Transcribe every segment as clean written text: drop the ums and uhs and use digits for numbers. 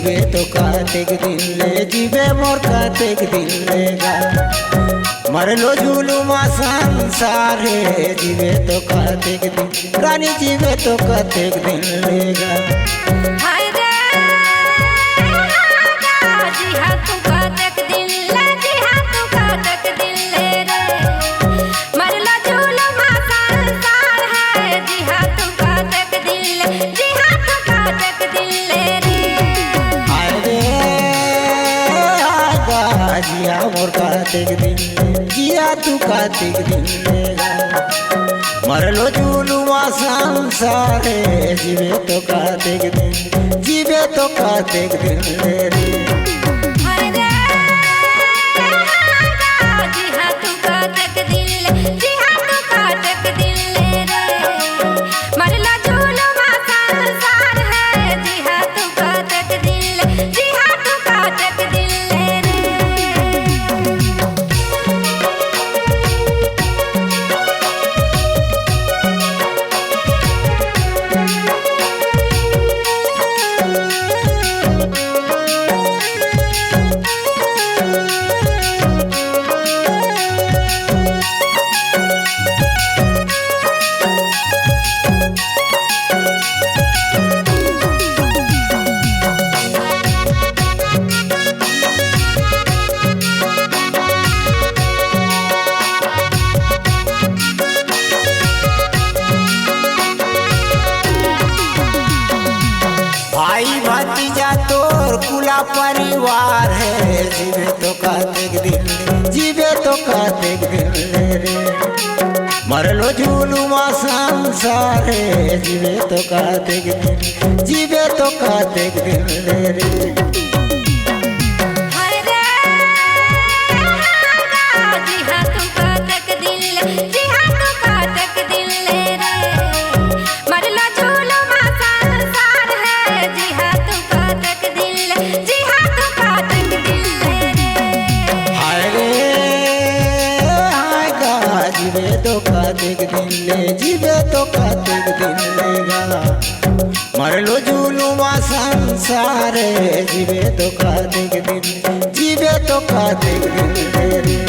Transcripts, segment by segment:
जीवे तो कातेक दिन ले जीवे मोर कातेक दिन लेगा मरलो झूलुमा संसार है जीवे तो कातेक दिन रानी जीवे तो कातेक दिन लेगा। हाय रे जी हाँ तू कातेक दिन ले जी हाँ तू कातेक दिन ले रे मरलो झूलुमा संसार है जी हाँ तू कातेक दिन ले जी हाँ तू कातेक दिन ले रे। जिया मोर कातेक दिन जिया तू कातेक दिन लेगा मरलो झूलुआ संसार है जीवे तो कातेक दिन जीवे तो कातेक दिन ले रे। जी हाँ तू कातेक दिन ले जी हाँ तू कातेक दिन ले रे मरलो झूलुआ संसार है जी हाँ तू कातेक दिन ले जी हाँ तू कातेक दिन ले रे। भाई भतीजा तोर कुला परिवार है जीवे तो कातेक दिन ले जीवे तो कातेक दिन ले रे मरलो झूलुआ संसार है जीवे तो कातेक दिन जीवे तो कातेक दिन ले रे। जी हाँ तू कातेक दिन ले जी हाँ तू कातेक दिन ले रे मरलो झूलुआ संसार है जी हाँ तू कातेक दिन ले जी हाँ तू कातेक दिन ले रे। हाय रे हाय गा जीवे तो कातेक दिन ले जीवे तो कातेक दिन लेगा मरलो झूलुआ संसार है जीवे तो कातेक दिन जीवे तो कातेक दिन ले रे।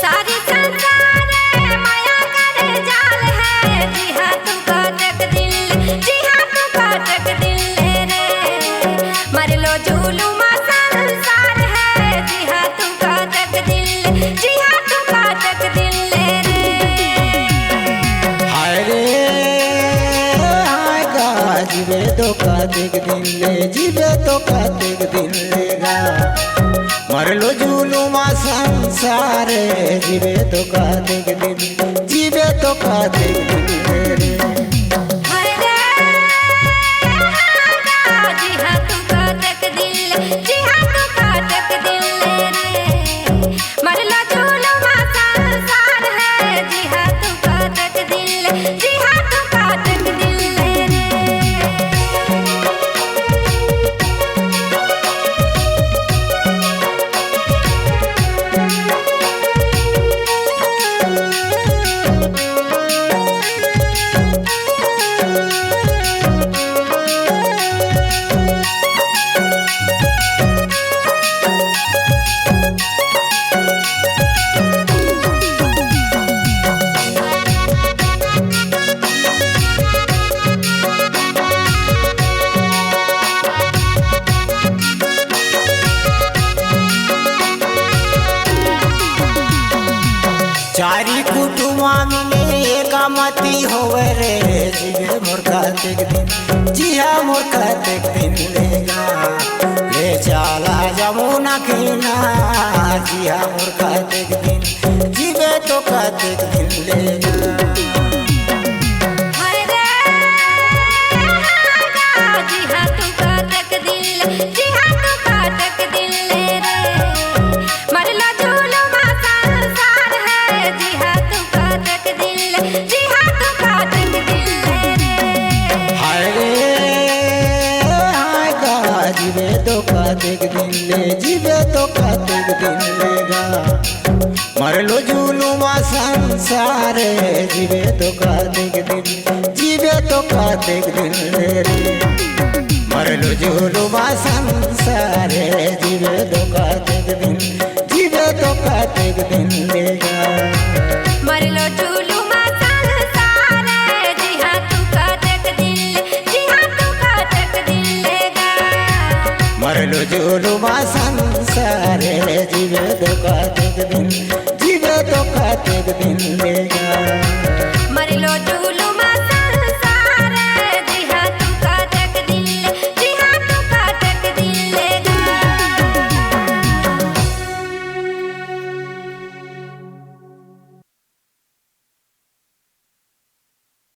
सारी संसार माया करे जाल है जी हाँ तू कातेक दिन ले जी हाँ तू कातेक दिन ले रे मरलो झूलुआ संसार है जी हाँ तू कातेक दिन ले जी हाँ तू कातेक दिन ले रे। हाय रे हाय गा जीवे तो कातेक दिन ले जीवे तो कातेक दिन लेगा मरलो झूलुआ संसार है जीवे तो कातेक दिन जीवे तो कातेक दिन ले रे। जी हाँ तू कातेक दिन ले जी हाँ तू कातेक दिन ले रे मरलो झूलुआ संसार है जी हाँ तू कातेक दिन ले जी हाँ तू कातेक दिन ले रे। चारी कुटुमा मिले एकामती होवे रे जीवे मोर कातेक दिन जिया मोर कातेक दिन लेगा ले चाला जमुना किनार जिया मोर कातेक दिन जीवे तो तो कातिक दिन ले जीवे तो कातिक दिन लेगा मर लो जुलुमा संसार जीवे तो कातिक दिन जीवे तो कातिक दिन ले रे मर लो जुलुमा संसार जीवे तो कातिक दिन जीवे तो कातिक दिन लेगा मर लो जुलुमा संसार जी हाँ तू कातिक दिन जी हाँ तू कातिक दिन लेगा मर लो जुलुमा संसार जीवे तो कातिक दिन जीवे तो कातिक दिन लेगा मर लो